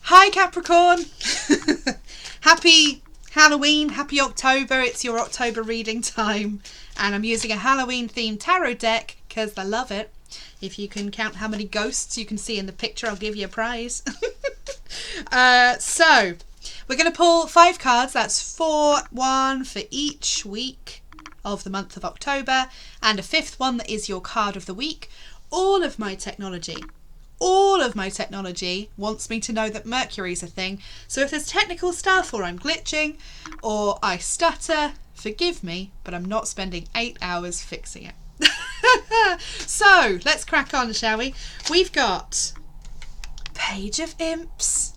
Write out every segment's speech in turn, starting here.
Hi Capricorn! Happy Halloween, happy October. It's your October reading time. And I'm using a Halloween themed tarot deck because I love it. If you can count how many ghosts you can see in the picture, I'll give you a prize. So, we're going to pull 5 cards. That's one for each week of the month of October. And a 5th one that is your card of the week. All of my technology wants me to know that Mercury's a thing. So if there's technical stuff or I'm glitching or I stutter, forgive me, but I'm not spending 8 hours fixing it. So let's crack on, shall we? We've got Page of Imps.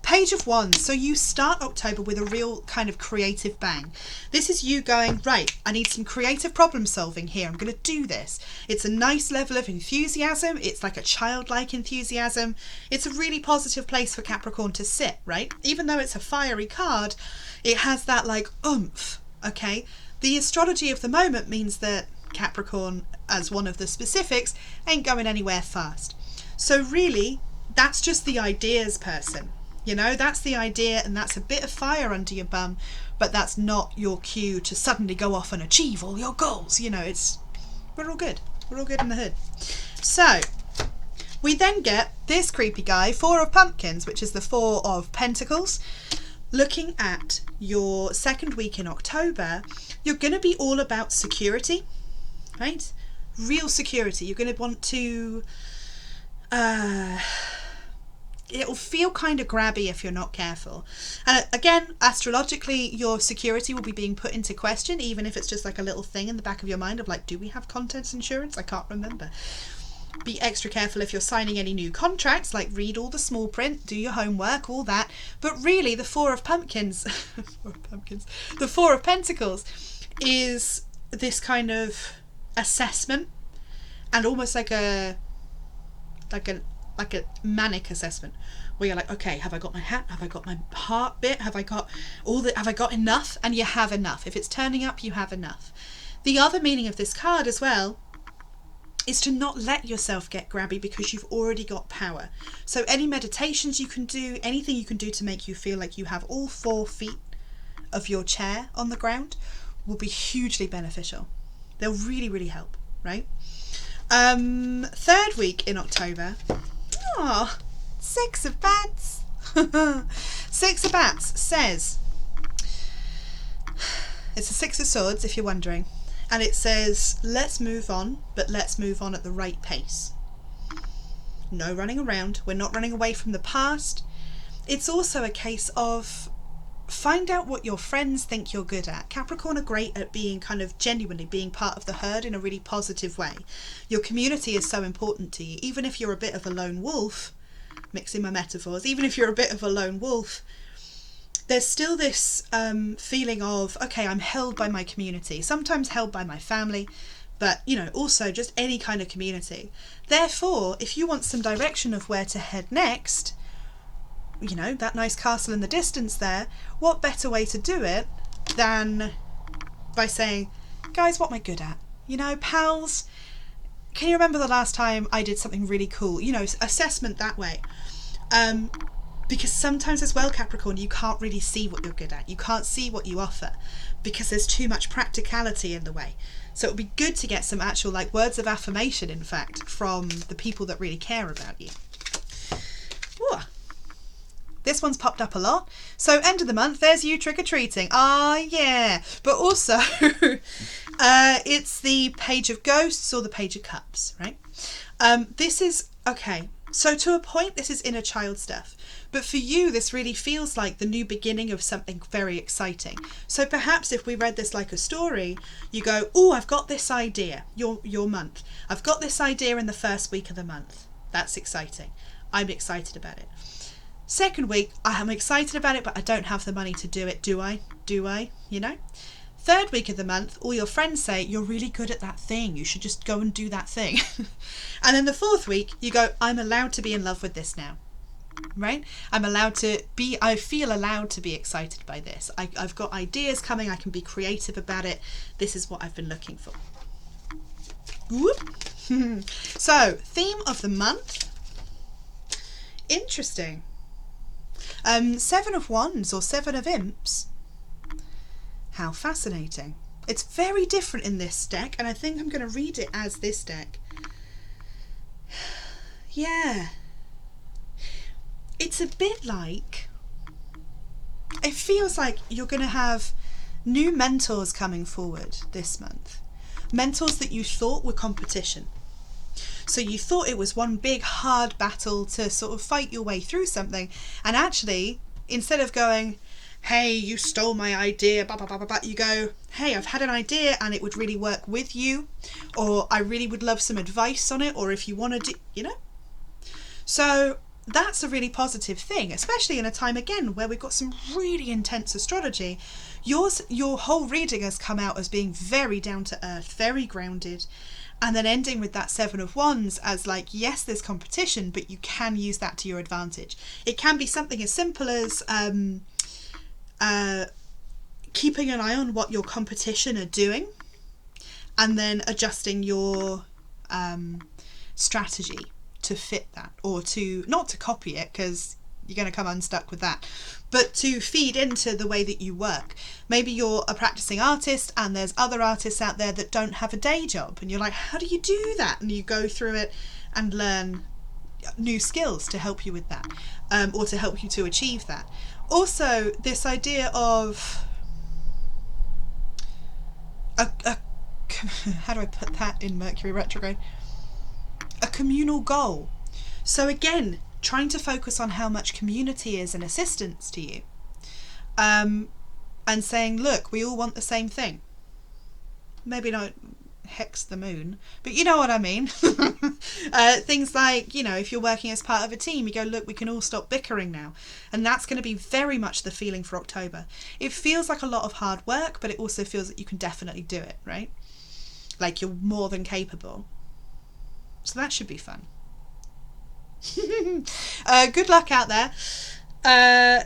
Page of Wands. So you start October with a real kind of creative bang. This is you going, right, I need some creative problem solving here. I'm going to do this. It's a nice level of enthusiasm. It's like a childlike enthusiasm. It's a really positive place for Capricorn to sit, right? Even though it's a fiery card, it has that like oomph, okay? The astrology of the moment means that Capricorn, as one of the specifics, ain't going anywhere fast. So really, that's just the ideas person. You know, that's the idea, and that's a bit of fire under your bum, but that's not your cue to suddenly go off and achieve all your goals. You know, we're all good. We're all good in the hood. So, we then get this creepy guy, 4 of Pumpkins, which is the 4 of Pentacles. Looking at your second week in October, you're going to be all about security, right? Real security. You're going to want to... it'll feel kind of grabby if you're not careful. And again, astrologically, your security will be being put into question, even if it's just like a little thing in the back of your mind of like, do we have contents insurance? I can't remember. Be extra careful if you're signing any new contracts, like read all the small print, do your homework, all that. But really, the 4 of Pumpkins, the 4 of Pentacles is this kind of assessment, and almost like a manic assessment where you're like, okay, have I got my hat? Have I got my heart bit? Have I got enough? And you have enough. If it's turning up, you have enough. The other meaning of this card as well is to not let yourself get grabby because you've already got power. So any meditations you can do, anything you can do to make you feel like you have all 4 feet of your chair on the ground will be hugely beneficial. They'll really, really help, right? Third week in October. 6 of Bats. 6 of Bats says, it's a 6 of Swords if you're wondering, and it says, let's move on, but let's move on at the right pace. No running around. We're not running away from the past. It's also a case of find out what your friends think you're good at. Capricorn are great at being kind of genuinely being part of the herd in a really positive way. Your community is so important to you. Even if you're a bit of a lone wolf, mixing my metaphors, even if you're a bit of a lone wolf, there's still this feeling of, okay, I'm held by my community, sometimes held by my family, but, you know, also just any kind of community. Therefore, if you want some direction of where to head next, you know, that nice castle in the distance there, what better way to do it than by saying, guys, what am I good at? You know, pals, can you remember the last time I did something really cool? You know, assessment that way. Because sometimes as well, Capricorn, you can't really see what you're good at. You can't see what you offer because there's too much practicality in the way. So it would be good to get some actual like words of affirmation, in fact, from the people that really care about you. Ooh. This one's popped up a lot. So end of the month, there's you trick-or-treating. Ah, yeah. But also, it's the Page of Ghosts or the Page of Cups, right? This is, okay, so to a point, this is inner child stuff. But for you, this really feels like the new beginning of something very exciting. So perhaps if we read this like a story, you go, oh, I've got this idea, your month. I've got this idea in the first week of the month. That's exciting. I'm excited about it. Second week, I am excited about it, but I don't have the money to do it. Do I? You know? Third week of the month, all your friends say, you're really good at that thing. You should just go and do that thing. And then the 4th week, you go, I'm allowed to be in love with this now. Right? I feel allowed to be excited by this. I've got ideas coming. I can be creative about it. This is what I've been looking for. Whoop. So, theme of the month. Interesting. Seven of Wands or Seven of Imps. How fascinating. It's very different in this deck, and I think I'm going to read it as this deck. Yeah. It's a bit like, it feels like you're going to have new mentors coming forward this month. Mentors that you thought were competition. So you thought it was one big hard battle to sort of fight your way through something, and actually, instead of going, hey, you stole my idea, blah, blah, blah, blah, blah, you go, hey, I've had an idea and it would really work with you, or I really would love some advice on it, or if you want to do, you know? So that's a really positive thing, especially in a time, again, where we've got some really intense astrology. Your whole reading has come out as being very down to earth, very grounded, and then ending with that Seven of Wands as like, yes, there's competition, but you can use that to your advantage. It can be something as simple as keeping an eye on what your competition are doing, and then adjusting your strategy to fit that, or to not to copy it, because you're going to come unstuck with that, but to feed into the way that you work. Maybe you're a practicing artist and there's other artists out there that don't have a day job, and you're like, how do you do that? And you go through it and learn new skills to help you with that, or to help you to achieve that. Also, this idea of how do I put that in Mercury retrograde? A communal goal. So again, trying to focus on how much community is an assistance to you, and saying, look, we all want the same thing. Maybe not hex the moon, but you know what I mean. Things like, you know, if you're working as part of a team, you go, look, we can all stop bickering now. And that's going to be very much the feeling for October. It feels like a lot of hard work, but it also feels that you can definitely do it, right? Like you're more than capable. So that should be fun. Good luck out there.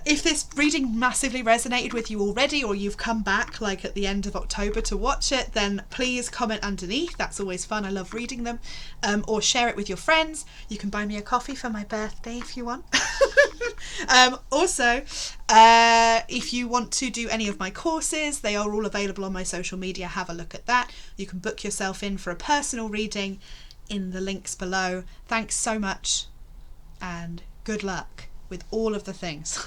If this reading massively resonated with you already, or you've come back like at the end of October to watch it, then please comment underneath. That's always fun. I love reading them. Or share it with your friends. You can buy me a coffee for my birthday if you want. Also, if you want to do any of my courses, they are all available on my social media. Have a look at that. You can book yourself in for a personal reading in the links below. Thanks so much, and good luck with all of the things.